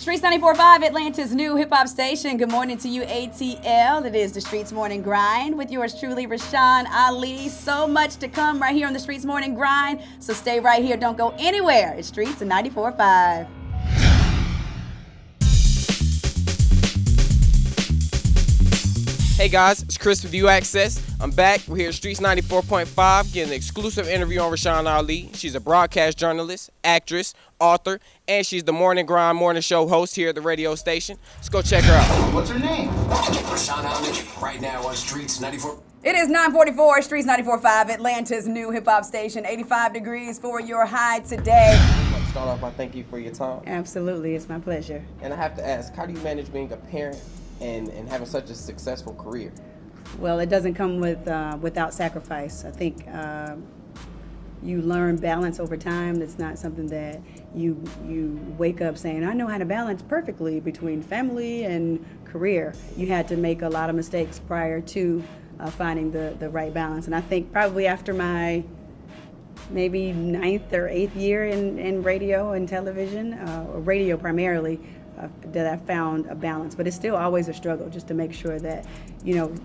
Streets 94.5, Atlanta's new hip-hop station. Good morning to you, ATL. It is the Streets Morning Grind with yours truly, Rashan Ali. So much to come right here on the Streets Morning Grind, so stay right here. Don't go anywhere. It's Streets and 94.5. Hey guys, it's Chris with UAccess. I'm back. We're here at Streets 94.5 getting an exclusive interview on Rashan Ali. She's a broadcast journalist, actress, author, and she's the Morning Grind morning show host here at the radio station. Let's go check her out. What's her name? Rashan Ali, right now on Streets 94. It is 9:44, Streets 94.5, Atlanta's new hip-hop station. 85 degrees for your high today. I'd like to start off by thanking you for your time. Absolutely, it's my pleasure. And I have to ask, how do you manage being a parent and having such a successful career? Well, it doesn't come without sacrifice. I think you learn balance over time. That's not something that you wake up saying, I know how to balance perfectly between family and career. You had to make a lot of mistakes prior to finding the right balance. And I think probably after my maybe 9th or 8th year in radio and television, or radio primarily, that I found a balance. But it's still always a struggle just to make sure that,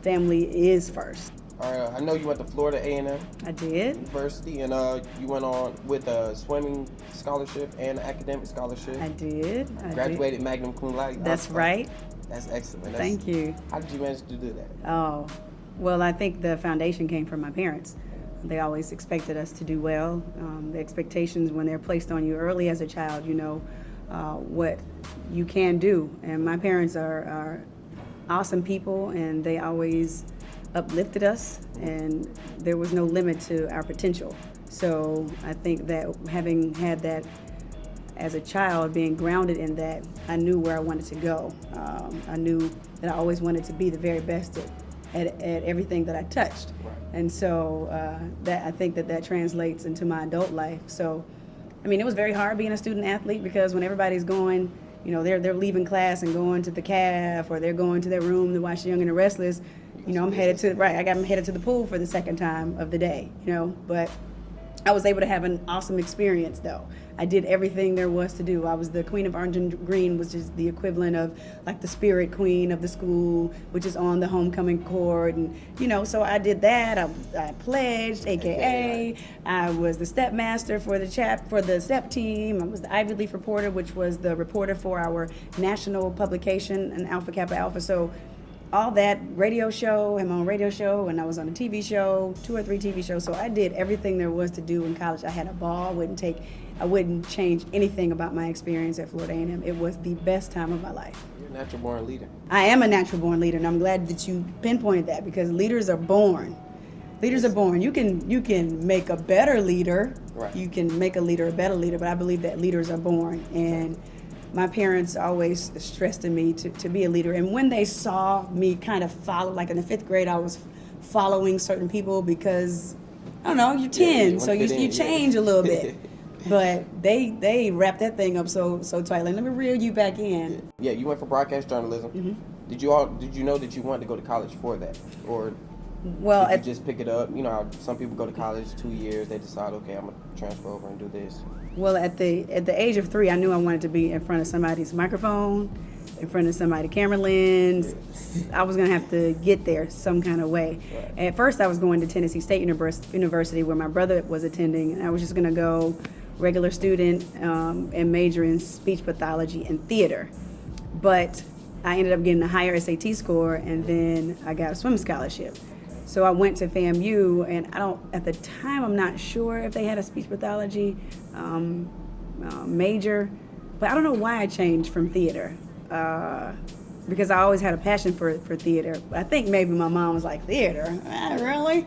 family is first. All right, I know you went to Florida A&M I did. University, and you went on with a swimming scholarship and an academic scholarship. I did. Graduated magna cum laude. That's right. That's excellent. Thank you. How did you manage to do that? Oh, well, I think the foundation came from my parents. They always expected us to do well. The expectations, when they're placed on you early as a child, what you can do. And my parents are awesome people, and they always uplifted us, and there was no limit to our potential. So I think that having had that as a child, being grounded in that, I knew where I wanted to go. I knew that I always wanted to be the very best at everything that I touched. Right. And so that I think that translates into my adult life. So, it was very hard being a student athlete, because when everybody's going, they're leaving class and going to the caf, or they're going to their room to watch Young and the Restless. I'm headed to the pool for the second time of the day, but I was able to have an awesome experience though. I did everything there was to do. I was the queen of orange and green, which is the equivalent of like the spirit queen of the school, which is on the homecoming court. And, so I did that. I pledged, AKA. I was the step master for the step team. I was the Ivy Leaf reporter, which was the reporter for our national publication, an Alpha Kappa Alpha. So all that radio show, I'm on a radio show, and I was on a TV show, 2 or 3 TV shows. So I did everything there was to do in college. I had a ball. I wouldn't change anything about my experience at Florida A&M. It was the best time of my life. You're a natural born leader. I am a natural born leader, and I'm glad that you pinpointed that, because leaders are born. Leaders are born. You can make a better leader. Right. You can make a leader a better leader, but I believe that leaders are born. And my parents always stressed in me to be a leader. And when they saw me kind of follow, like in the 5th grade, I was following certain people because, I don't know, you're 10, so you change a little bit. But they wrapped that thing up so tightly. Let me reel you back in. Yeah, you went for broadcast journalism. Mm-hmm. Did you know that you wanted to go to college for that? Or well, did you just pick it up? How some people go to college 2 years, they decide, okay, I'm going to transfer over and do this. Well, at the age of 3, I knew I wanted to be in front of somebody's microphone, in front of somebody's camera lens. I was going to have to get there some kind of way. Right. At first, I was going to Tennessee State University, where my brother was attending, and I was just going to go regular student and major in speech pathology and theater. But I ended up getting a higher SAT score, and then I got a swim scholarship. So I went to FAMU, and at the time, I'm not sure if they had a speech pathology major, but I don't know why I changed from theater, because I always had a passion for theater. I think maybe my mom was like, theater? Really?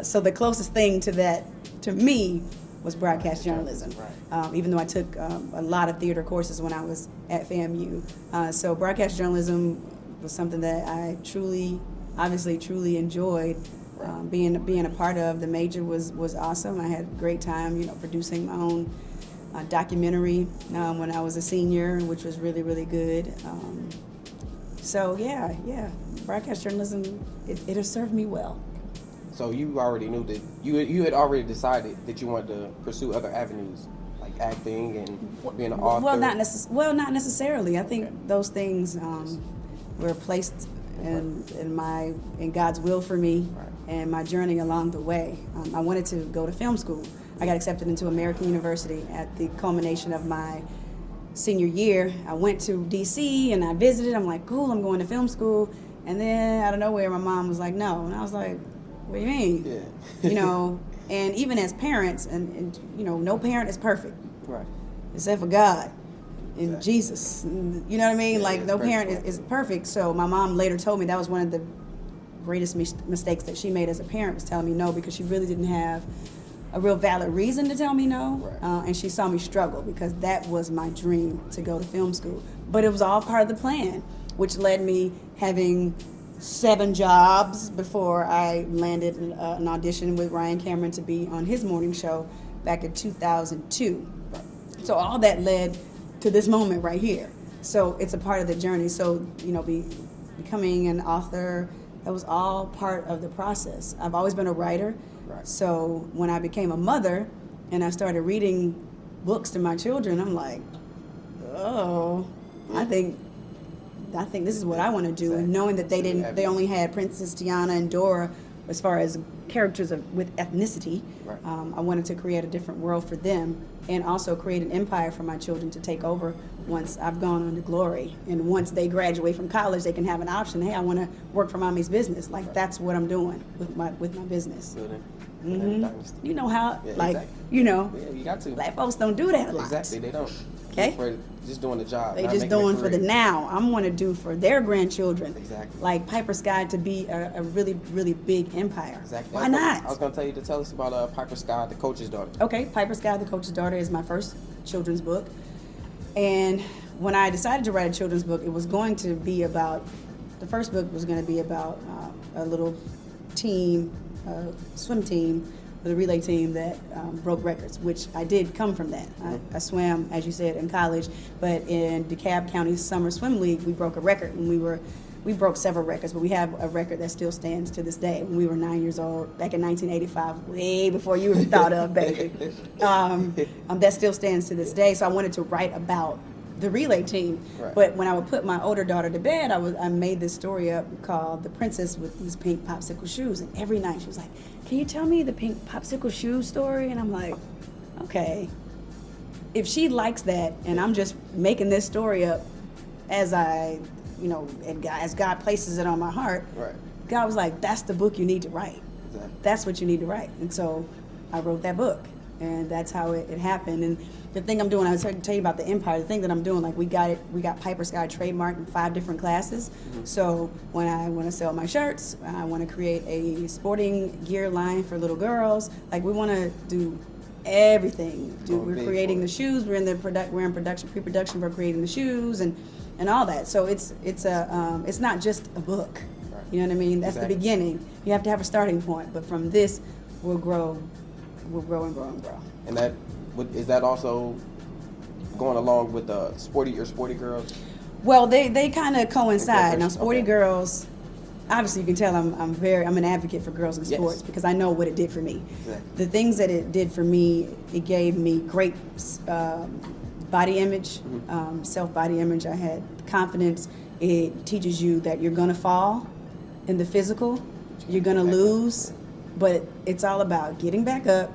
So the closest thing to that, to me, was broadcast journalism, even though I took a lot of theater courses when I was at FAMU. So broadcast journalism was something that I truly enjoyed being a part of. The major was awesome. I had a great time, producing my own documentary when I was a senior, which was really, really good. So yeah, broadcast journalism, it has served me well. So you already knew that you had already decided that you wanted to pursue other avenues, like acting and being an author? Well, not necessarily. I think those things were placed in God's will for me and my journey along the way. I wanted to go to film school. I got accepted into American University at the culmination of my senior year. I went to DC and I visited. I'm like, cool, I'm going to film school. And then out of nowhere, my mom was like, no. And I was like, what do you mean? Yeah. You know, and even as parents, and you know, no parent is perfect. Right. Except for God and Exactly. Jesus. You know what I mean? Yeah, like, yeah, no it's parent is perfect. So my mom later told me that was one of the greatest mistakes that she made as a parent, was telling me no, because she really didn't have a real valid reason to tell me no. Right. And she saw me struggle, because that was my dream, to go to film school. But it was all part of the plan, which led me having 7 jobs before I landed an audition with Ryan Cameron to be on his morning show back in 2002. So all that led to this moment right here. So it's a part of the journey. So, you know, becoming an author, that was all part of the process. I've always been a writer. Right. So when I became a mother and I started reading books to my children, I'm like, oh, I think this is what I want to do. And knowing that they only had Princess Tiana and Dora as far as characters with ethnicity, Right. I wanted to create a different world for them, and also create an empire for my children to take over once I've gone on to glory. And once they graduate from college, they can have an option. Hey, I want to work for mommy's business. Like, that's what I'm doing with my business. Building dynasty. You know how, Yeah, like, exactly. you know, Yeah, you got to. black folks don't do that a lot. Exactly, they don't. Okay. For just doing the job. They not just making a doing for the career. now. I'm going to do for their grandchildren. Exactly. Like Piper Sky to be a really, really big empire. Exactly. Why not? I was going to tell you to tell us about Piper Sky, the coach's daughter. Okay, Piper Sky, the Coach's Daughter is my first children's book. And when I decided to write a children's book, it was going to be about, the first book was going to be about a little team, swim team, with a relay team that broke records, which I did come from that. I swam, as you said, in college, but in DeKalb County Summer Swim League, we broke a record. And we broke several records, but we have a record that still stands to this day. When we were 9 years old, back in 1985, way before you were thought of, baby. That still stands to this day. So I wanted to write about the relay team. Right. But when I would put my older daughter to bed, I made this story up called The Princess with These Pink Popsicle Shoes. And every night she was like, can you tell me the pink popsicle shoe story? And I'm like, okay. If she likes that, and I'm just making this story up as I, you know, as God places it on my heart, Right. God was like, that's the book you need to write. Exactly. That's what you need to write. And so I wrote that book, and that's how it happened. And the thing I'm doing, I was going to tell you about the empire. The thing that I'm doing, like, we got Piper Sky trademarked in 5 different classes. Mm-hmm. So when I want to sell my shirts, I want to create a sporting gear line for little girls. Like, we want to do everything. We're creating the shoes. We're in pre-production. We're creating the shoes and all that. So it's not just a book. Right. You know what I mean? That's Exactly. the beginning. You have to have a starting point, but from this, we'll grow and grow and grow. And is that also going along with the sporty girls? Well, they kind of coincide. Now, Okay. Sporty Girls, obviously you can tell I'm an advocate for girls in Yes. sports, because I know what it did for me. Exactly. The things that it did for me, it gave me great body image, self-body image. I had confidence. It teaches you that you're gonna fall in the physical, you're gonna lose, but it's all about getting back up,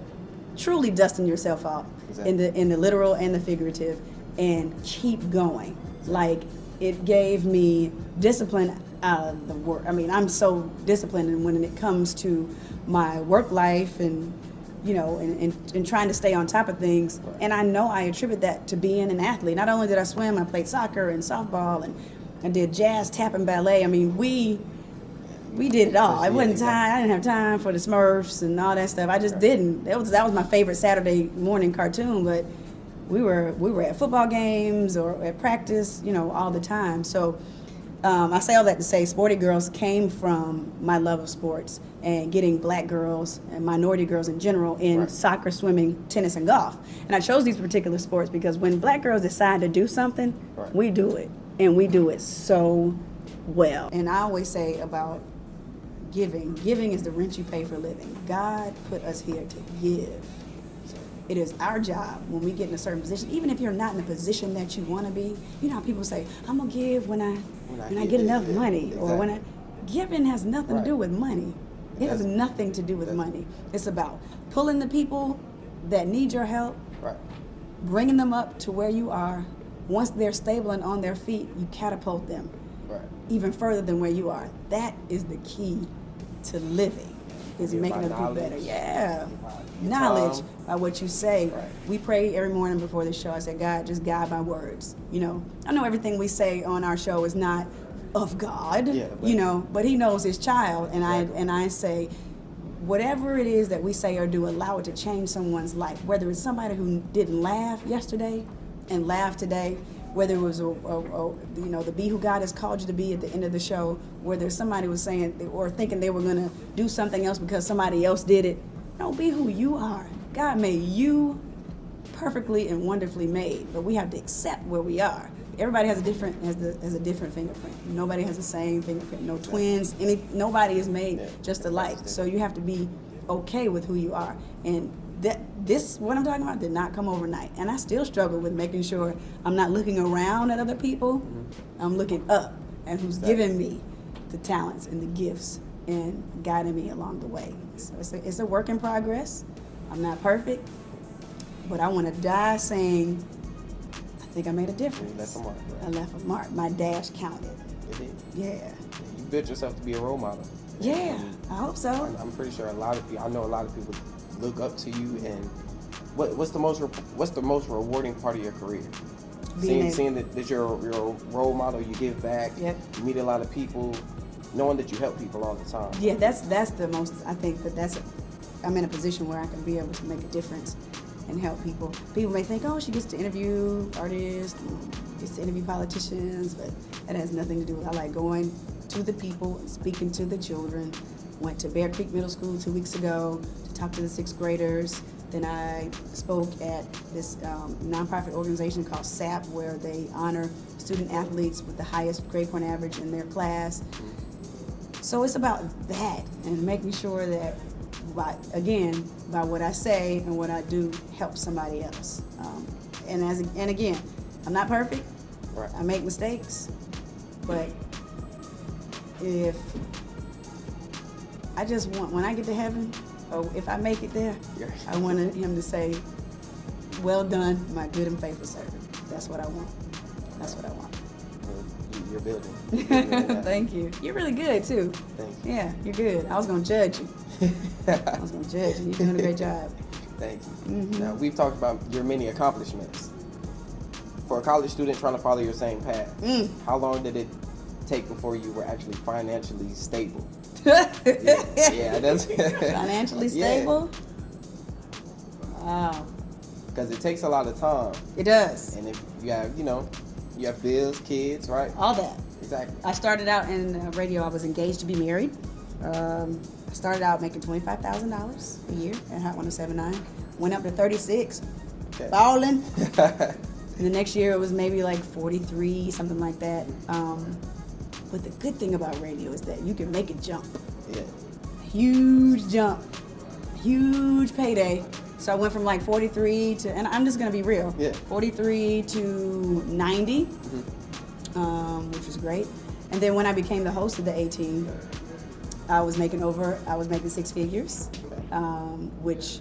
truly dusting yourself off. Exactly. In the literal and the figurative, and keep going. Like, it gave me discipline out of the work. I mean, I'm so disciplined when it comes to my work life and, you know, and trying to stay on top of things. Right. And I know I attribute that to being an athlete. Not only did I swim, I played soccer and softball, and I did jazz, tap, and ballet. I mean, we did it all. It wasn't time. I didn't have time for the Smurfs and all that stuff. I just didn't. That was my favorite Saturday morning cartoon. But we were at football games or at practice, you know, all the time. So I say all that to say, Sporty Girls came from my love of sports and getting black girls and minority girls in general in Right. soccer, swimming, tennis, and golf. And I chose these particular sports because when black girls decide to do something, Right. we do it, and we do it so well. And I always say about giving is the rent you pay for living. God put us here to give. it is our job when we get in a certain position, even if you're not in the position that you want to be. You know how people say, I'm going to give when I get enough money. Exactly. Or giving has nothing to do with money. It has nothing to do with that's- money. It's about pulling the people that need your help, Right. bringing them up to where you are. Once they're stable and on their feet, you catapult them Right. even further than where you are. That is the key to living, is Give making by other people better. knowledge. Yeah. Your Knowledge time. by what you say. Right. We pray every morning before the show. I said, God, just guide my words. You know, I know everything we say on our show is not of God, Yeah, but- you know, but he knows his child. And Exactly. I say, whatever it is that we say or do, allow it to change someone's life. Whether it's somebody who didn't laugh yesterday and laugh today, whether it was the be who God has called you to be at the end of the show, whether somebody was saying or thinking they were going to do something else because somebody else did it. No, be who you are. God made you perfectly and wonderfully made, but we have to accept where we are. Everybody has a different fingerprint. Nobody has the same fingerprint. No twins. Nobody is made Yeah. just alike. So you have to be okay with who you are. And what I'm talking about did not come overnight. And I still struggle with making sure I'm not looking around at other people. I'm looking up at who's given me the talents and the gifts and guiding me along the way. So it's a work in progress. I'm not perfect, but I want to die saying, I think I made a difference. You left a mark, right? I left a mark. My dash counted. It did. Yeah. You built yourself to be a role model. Yeah, I hope so. I'm pretty sure I know a lot of people look up to you. And what's the most rewarding part of your career? Seeing that you're a role model, you give back, Yep. you meet a lot of people, knowing that you help people all the time. Yeah, that's the most. I think I'm in a position where I can be able to make a difference and help people. People may think, oh, she gets to interview artists, gets to interview politicians, but that has nothing to do with. I like going to the people and speaking to the children. Went to Bear Creek Middle School 2 weeks ago to talk to the 6th graders. Then I spoke at this nonprofit organization called SAP, where they honor student athletes with the highest grade point average in their class. So it's about that and making sure that, by what I say and what I do, helps somebody else. And again, I'm not perfect. Right. I make mistakes, but if I just want, when I get to heaven, or if I make it there, Yeah. I want him to say, well done, my good and faithful servant. That's what I want. That's what I want. You're building. You're building that. Thank you. You're really good, too. Thank you. Yeah, you're good. I was going to judge you. I was going to judge you. You're doing a great job. Thank you. Now, we've talked about your many accomplishments. For a college student trying to follow your same path, how long did it take before you were actually financially stable? Yeah, that's Financially stable? Wow. Because it takes a lot of time. It does. And if you have, you have bills, kids, right? All that. Exactly. I started out in radio. I was engaged to be married. I started out making $25,000 a year at Hot 107.9. Went up to 36, Okay. balling. And the next year it was maybe like 43, something like that. But the good thing about radio is that you can make it jump. Yeah. Huge jump. Huge payday. So I went from like 43 to, and I'm just gonna be real, Yeah. 43 to 90, which was great. And then when I became the host of the A-Team, I was making 6 figures, which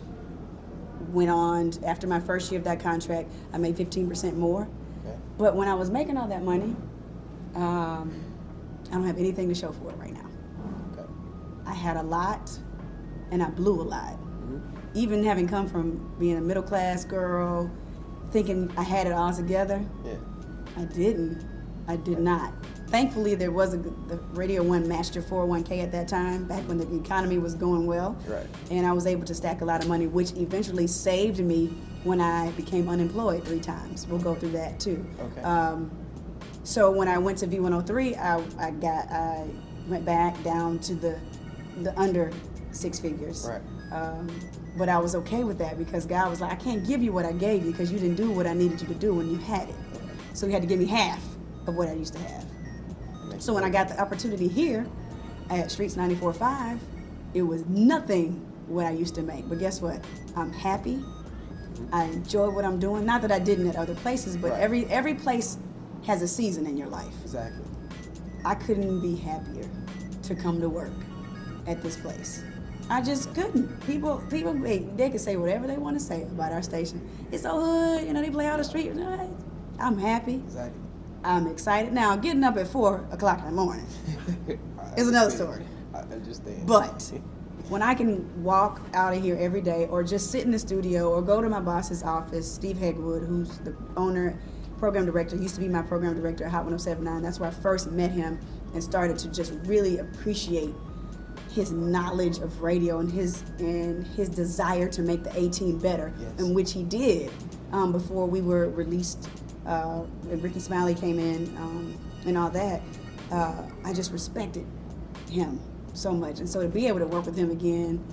went on. After my first year of that contract, I made 15% more. Okay. But when I was making all that money, I don't have anything to show for it right now. Okay. I had a lot, and I blew a lot. Even having come from being a middle class girl, thinking I had it all together, Yeah. I didn't. I did not. Thankfully, the Radio 1 matched your 401k at that time, back when the economy was going well. Right. And I was able to stack a lot of money, which eventually saved me when I became unemployed 3 times. We'll go through that too. Okay. So when I went to V103, I went back down to the under 6 figures. Right. But I was okay with that because God was like, I can't give you what I gave you because you didn't do what I needed you to do when you had it. So He had to give me half of what I used to have. So when I got the opportunity here at Streets 94.5, it was nothing what I used to make. But guess what? I'm happy. I enjoy what I'm doing. Not that I didn't at other places, but Right. every place has a season in your life. Exactly. I couldn't be happier to come to work at this place. I just couldn't. People, they can say whatever they want to say about our station. It's so hood, they play out the street. I'm happy. Exactly. I'm excited. Now, getting up at 4 o'clock in the morning is another story. I understand. But when I can walk out of here every day or just sit in the studio or go to my boss's office, Steve Hegwood, who's the owner, program director, used to be my program director at Hot 107.9. That's where I first met him and started to just really appreciate his knowledge of radio and his desire to make the A-Team better, Yes. and which he did before we were released. And Ricky Smiley came in and all that. I just respected him so much, and so to be able to work with him again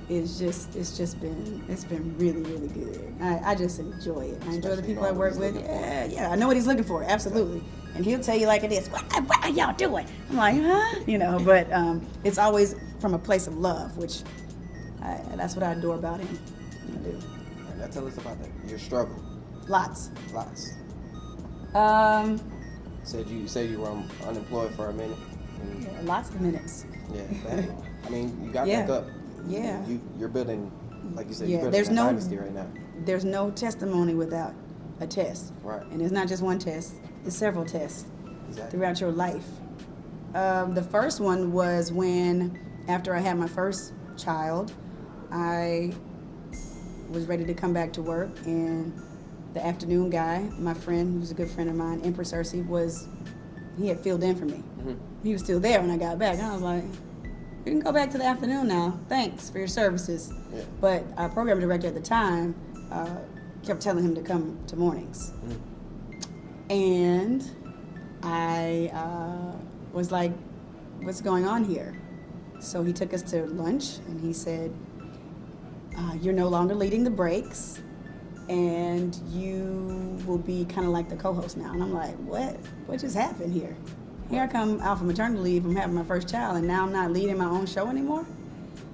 is it's been really, really good. I just enjoy it. I enjoy the people I work with. Yeah, I know what he's looking for, absolutely. And he'll tell you like it is. What are y'all doing? I'm like, huh? But it's always from a place of love, which that's what I adore about him. I do. Now tell us about that. Your struggle. Lots. Said you were unemployed for a minute. Yeah, lots of minutes. Yeah. I mean, you got Yeah. back up. Yeah. You're building, like you said, Yeah, you're there's building a no- dynasty right now. There's no testimony without a test. Right. And it's not just one test, it's several tests Exactly. throughout your life. The first one was when, after I had my first child, I was ready to come back to work, and the afternoon guy, my friend, who's a good friend of mine, Empress Ursi, he had filled in for me. Mm-hmm. He was still there when I got back. And I was like, you can go back to the afternoon now. Thanks for your services. Yeah. But our program director at the time kept telling him to come to mornings. Mm-hmm. And I was like, what's going on here? So he took us to lunch, and he said, you're no longer leading the breaks, and you will be kind of like the co-host now. And I'm like, what? What just happened here? Here I come out from maternity leave. I'm having my first child, and now I'm not leading my own show anymore.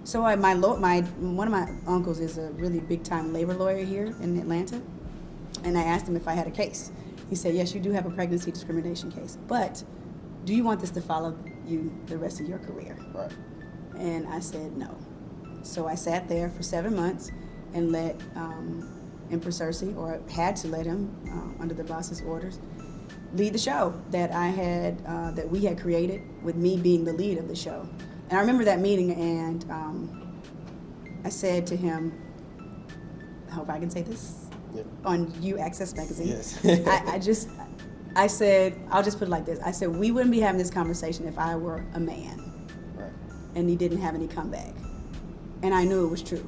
So one of my uncles is a really big-time labor lawyer here in Atlanta, and I asked him if I had a case. He said, yes, you do have a pregnancy discrimination case, but do you want this to follow you the rest of your career? Right. And I said no. So I sat there for 7 months and let Empress Ursi, or had to let him, under the boss's orders, lead the show that we had created, with me being the lead of the show. And I remember that meeting, and I said to him, I hope I can say this on UAccess magazine. Yes. I said, I'll just put it like this. I said, we wouldn't be having this conversation if I were a man. Right. And he didn't have any comeback. And I knew it was true.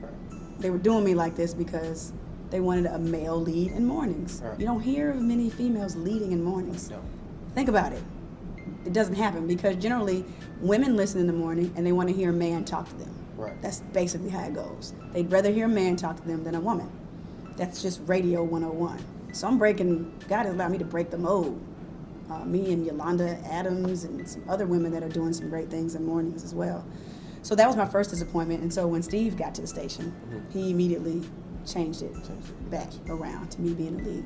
Right. They were doing me like this because they wanted a male lead in mornings. Right. You don't hear of many females leading in mornings. No. Think about it. It doesn't happen because generally women listen in the morning and they want to hear a man talk to them. Right. That's basically how it goes. They'd rather hear a man talk to them than a woman. That's just radio 101. So God has allowed me to break the mold. Me and Yolanda Adams and some other women that are doing some great things in mornings as well. So that was my first disappointment. And so when Steve got to the station, he immediately changed it back around to me being the lead.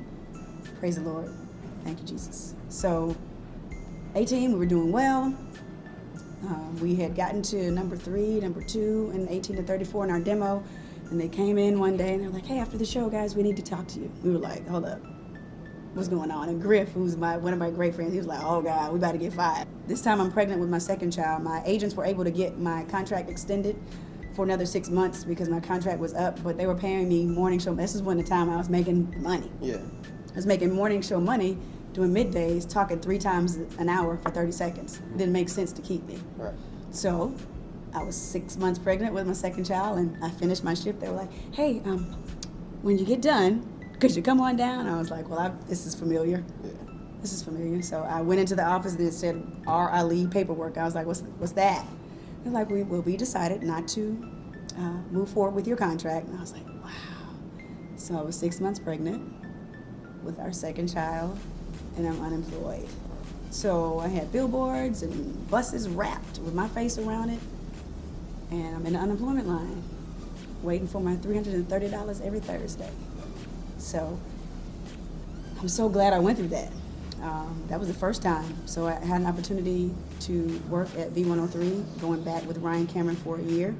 Praise the Lord. Thank you, Jesus. So 18, we were doing well. We had gotten to number 3, number 2, and 18 to 34 in our demo. And they came in one day and they were like, hey, after the show, guys, we need to talk to you. We were like, hold up. What's going on? And Griff, who's one of my great friends, he was like, oh God, we about to get fired. This time I'm pregnant with my second child. My agents were able to get my contract extended for another 6 months because my contract was up, but they were paying me morning show. This is when the time I was making money. Yeah. I was making morning show money, doing middays, talking 3 times an hour for 30 seconds. It didn't make sense to keep me. Right. So I was 6 months pregnant with my second child, and I finished my shift. They were like, hey, when you get done, could you come on down? I was like, well, this is familiar. Yeah. This is familiar. So I went into the office and it said R. Ali paperwork. I was like, what's that? They're like, we decided not to move forward with your contract. And I was like, wow. So I was 6 months pregnant with our second child, and I'm unemployed. So I had billboards and buses wrapped with my face around it, and I'm in the unemployment line. waiting for my $330 every Thursday. So I'm so glad I went through that. That was the first time. So I had an opportunity to work at V103, going back with Ryan Cameron for a year.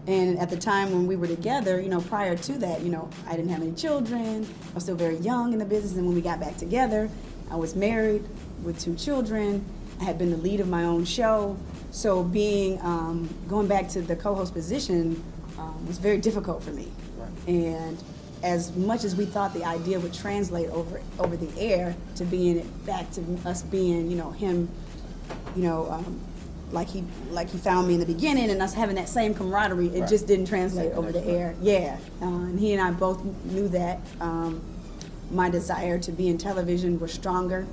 And at the time when we were together, prior to that, I didn't have any children. I was still very young in the business. And when we got back together, I was married with 2 children. I had been the lead of my own show. So going back to the co-host position was very difficult for me. Right. And as much as we thought the idea would translate over the air to being it back to us being, him, like he found me in the beginning, and us having that same camaraderie, it just didn't translate over the air. Yeah, and he and I both knew that. My desire to be in television was stronger,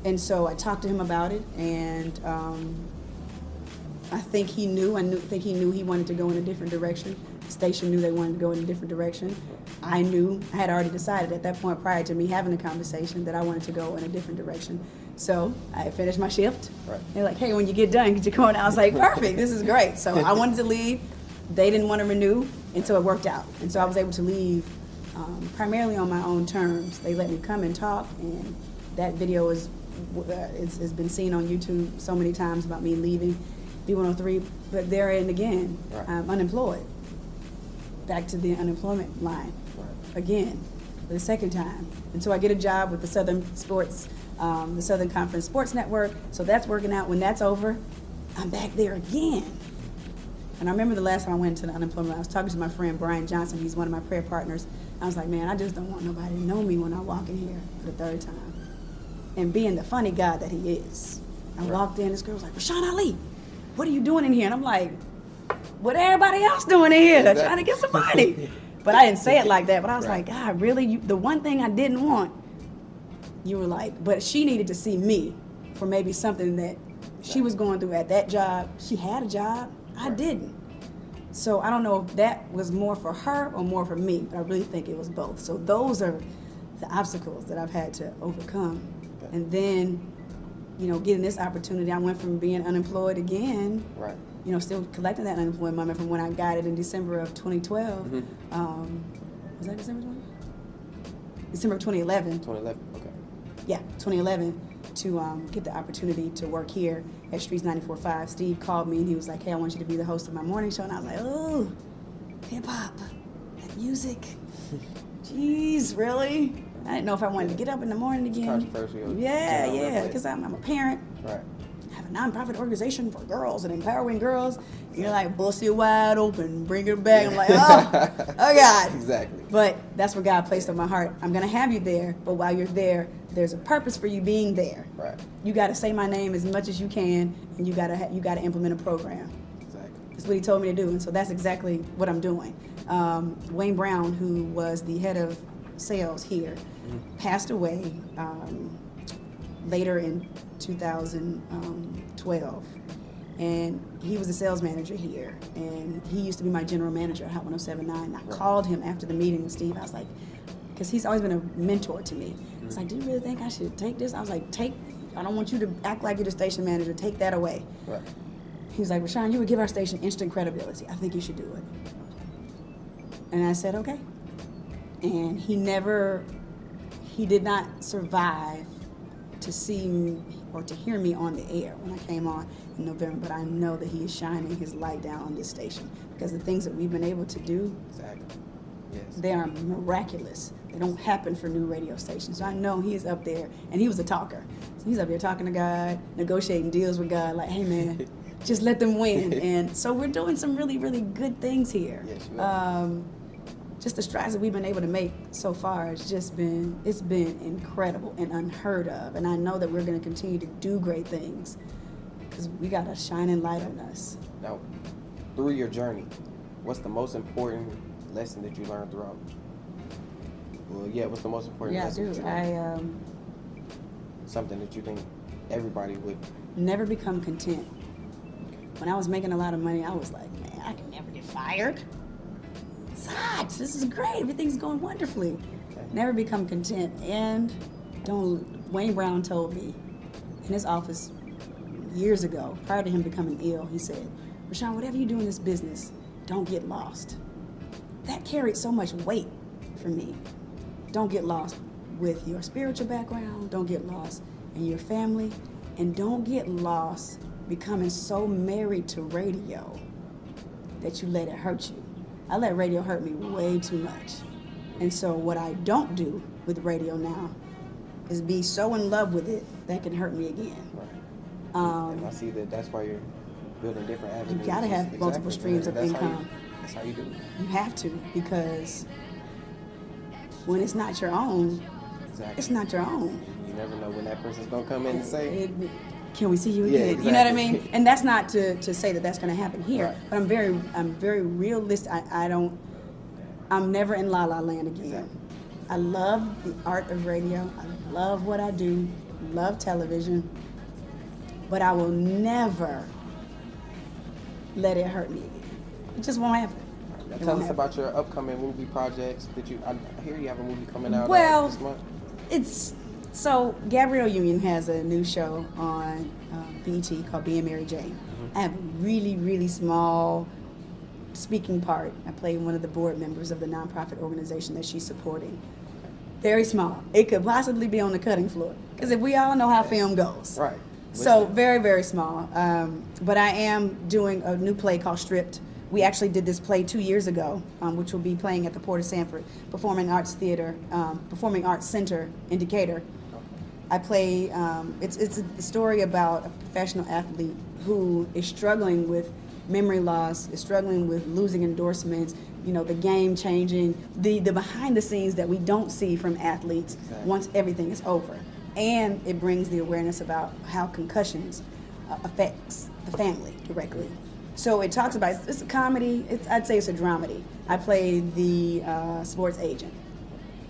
and so I talked to him about it, and I think he knew. I think he knew he wanted to go in a different direction. The station knew they wanted to go in a different direction. I knew. I had already decided at that point, prior to me having the conversation, that I wanted to go in a different direction. So I finished my shift. Right. They're like, "Hey, when you get done, could you come on?" I was like, "Perfect. This is great." So I wanted to leave. They didn't want to renew, and so it worked out. And so I was able to leave primarily on my own terms. They let me come and talk, and that video has been seen on YouTube so many times about me leaving B103. But therein again, Right. I'm unemployed. Back to the unemployment line again for the second time. And so I get a job with the Southern Conference Sports Network. So that's working out. When that's over, I'm back there again. And I remember the last time I went to the unemployment, I was talking to my friend Brian Johnson. He's one of my prayer partners. I was like, man, I just don't want nobody to know me when I walk in here for the third time. And being the funny guy that he is, I walked in, this girl was like, Rashan Ali, what are you doing in here? And I'm like, what everybody else doing in here? Exactly. Trying to get some money. But I didn't say it like that. But I was Right. like, God, really? The one thing I didn't want, you were like, but she needed to see me for maybe something that she was going through at that job. She had a job. I didn't. So I don't know if that was more for her or more for me, but I really think it was both. So those are the obstacles that I've had to overcome. Okay. And then, getting this opportunity, I went from being unemployed again, Right. still collecting that unemployment money from when I got it in December of 2012. Mm-hmm. Was that December 20? December of 2011. 2011. Okay. Yeah, 2011, to get the opportunity to work here at Streets 94.5. Steve called me and he was like, hey, I want you to be the host of my morning show. And I was like, oh, hip hop, that music. Jeez, really? I didn't know if I wanted to get up in the morning again. Controversial. Yeah, because I'm a parent. Right. I have a nonprofit organization for girls and empowering girls. And you're like, bust it wide open, bring it back. I'm like, oh God. Exactly. But that's what God placed on my heart. I'm going to have you there, but while you're there, there's a purpose for you being there. Right. You got to say my name as much as you can, and you got to implement a program. Exactly. That's what he told me to do, and so that's exactly what I'm doing. Wayne Brown, who was the head of sales here, passed away later in 2012. And he was the sales manager here, and he used to be my general manager at Hot 107.9. I called him after the meeting with Steve. I was like, because he's always been a mentor to me. I was like, do you really think I should take this? I was like, I don't want you to act like you're the station manager. Take that away. Right. He was like, Rashan, you would give our station instant credibility. I think you should do it. And I said, okay. And he did not survive to see me or to hear me on the air when I came on in November, but I know that he is shining his light down on this station, because the things that we've been able to do, Exactly. Yes. they are miraculous. They don't happen for new radio stations. So I know he's up there, and he was a talker. So he's up there talking to God, negotiating deals with God, like, hey man, just let them win. And so we're doing some really, really good things here. Yes, you are. Just the strides that we've been able to make so far, it's been incredible and unheard of. And I know that we're going to continue to do great things, because we got a shining light on us. Now, through your journey, what's the most important lesson that you learned throughout? Well, yeah, what's the most important lesson that you learned? Something that you think everybody would Never become content. When I was making a lot of money, I was like, man, I can never get fired. It's hot. This is great. Everything's going wonderfully. Never become content. And Wayne Brown told me in his office years ago, prior to him becoming ill, he said, Rashan, whatever you do in this business, don't get lost. That carried so much weight for me. Don't get lost with your spiritual background. Don't get lost in your family. And don't get lost becoming so married to radio that you let it hurt you. I let radio hurt me way too much. And so what I don't do with radio now is be so in love with it that can hurt me again. Right. And I see that's why you're building different avenues. You gotta have multiple streams of income. That's how you do it. You have to, because when it's not your own, it's not your own. You never know when that person's gonna come in and say, "Can we see you again?" Yeah, exactly. You know what I mean? And that's not to say that that's going to happen here. Right. But I'm very realistic. I'm never in La La Land again. Exactly. I love the art of radio. I love what I do. Love television. But I will never let it hurt me again. It just won't happen. Now tell us about your upcoming movie projects. I hear you have a movie coming out this month. So Gabrielle Union has a new show on BET called Being Mary Jane. I have a really, really small speaking part. I play one of the board members of the nonprofit organization that she's supporting. Very small. It could possibly be on the cutting floor, because if we all know how film goes. Right. So very, very small. But I am doing a new play called Stripped. We actually did this play 2 years ago, which will be playing at the Port of Sanford Performing Arts Center in Decatur. I play, it's a story about a professional athlete who is struggling with memory loss, is struggling with losing endorsements, the game changing, the behind the scenes that we don't see from athletes once everything is over. And it brings the awareness about how concussions affects the family directly. So it talks about, it's a comedy, I'd say it's a dramedy. I play the sports agent.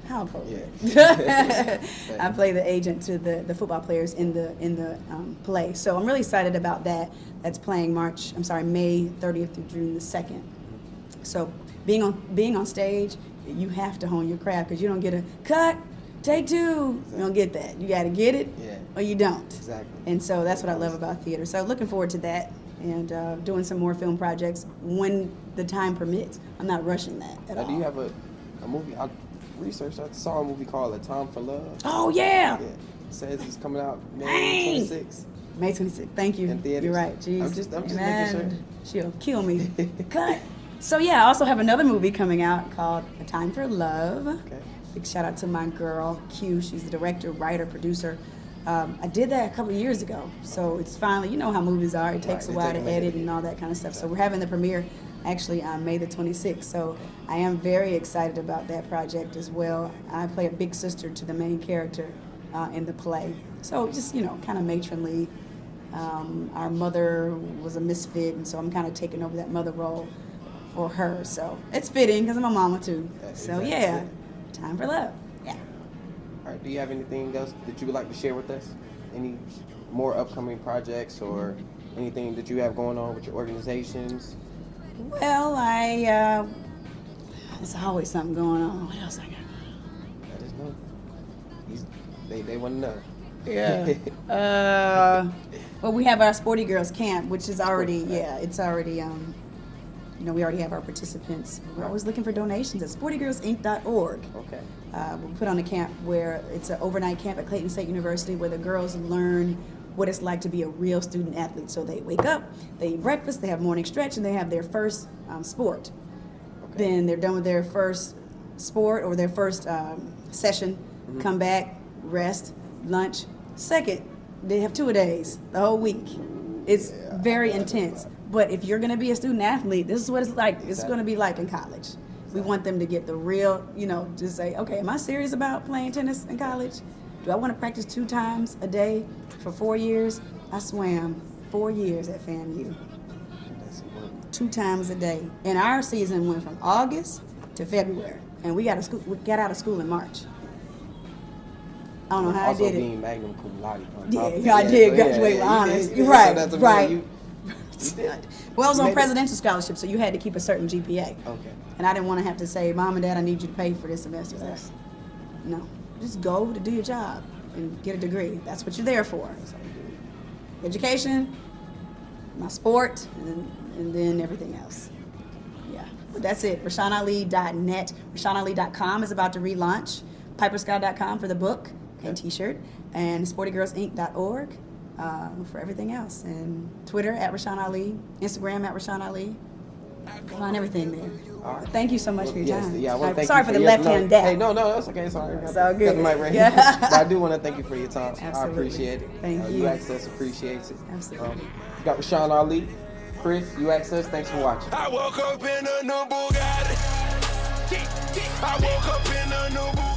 How appropriate. Yeah. I play the agent to the football players in the play. So I'm really excited about that. That's playing May 30th through June the 2nd. So being on stage, you have to hone your craft, because you don't get a cut, take two. You don't get that. You got to get it, or you don't. Exactly. And so that's what I love about theater. So looking forward to that, and doing some more film projects when the time permits. I'm not rushing that at all. Do you have a movie? I saw a movie called A Time for Love. Oh, yeah. It says it's coming out May 26th. May 26th. Thank you. In theaters. You're right. Jeez. I'm just making sure. She'll kill me. Cut. So yeah, I also have another movie coming out called A Time for Love. Okay. Big shout out to my girl Q. She's the director, writer, producer. I did that a couple of years ago, so it's finally, you know how movies are. It takes a while to edit and all that kind of stuff. So we're having the premiere actually on May the 26th. So I am very excited about that project as well. I play a big sister to the main character in the play. So just, kind of matronly. Our mother was a misfit, and so I'm kind of taking over that mother role for her. So it's fitting, because I'm a mama too. So yeah, Time for Love. Yeah. All right. Do you have anything else that you would like to share with us? Any more upcoming projects or anything that you have going on with your organizations? Well, there's always something going on. What else I got? Let us know. They want to know. Yeah. Well, we have our Sporty Girls Camp, which is already, it's already, we already have our participants. We're always looking for donations at sportygirlsinc.org. Okay. We'll put on a camp where it's an overnight camp at Clayton State University, where the girls learn what it's like to be a real student athlete. So they wake up, they eat breakfast, they have morning stretch, and they have their first sport. Okay. Then they're done with their first sport or their first session, come back, rest, lunch. Second, they have 2-a-days the whole week. It's very intense. But if you're going to be a student athlete, this is what it's like. It's going to be like in college. We want them to get the real, just say, okay, am I serious about playing tennis in college? Do I want to practice 2 times a day for 4 years? I swam 4 years at FAMU. 2 times a day. And our season went from August to February. And we got out of school in March. I don't know how I did it. Also being magna cum laude. I did graduate with honors. You're right, so right. Well, I was on Maybe. Presidential scholarship, so you had to keep a certain GPA. Okay. And I didn't want to have to say, Mom and Dad, I need you to pay for this semester. No, just go to do your job and get a degree. That's what you're there for. Education, my sport, and then everything else. Yeah, but that's it. RashanAli.net. RashanAli.com is about to relaunch. PiperSky.com for the book and T-shirt, and SportyGirlsInc.org for everything else. And Twitter at Rashan Ali, Instagram at Rashan Ali. Find everything there. All right. Thank you so much for your time. Yeah, I want to thank Sorry you for the left-hand dab. Hey, no, that's okay. Sorry. It's all good. Got the mic right Yeah. here. But I do want to thank you for your time. Absolutely. I appreciate it. Thank you. UAccess appreciates it. Absolutely. You got Rashan Ali, Chris, UAccess. Thanks for watching. I woke up in a new Bugatti. I woke up in a new Bugatti.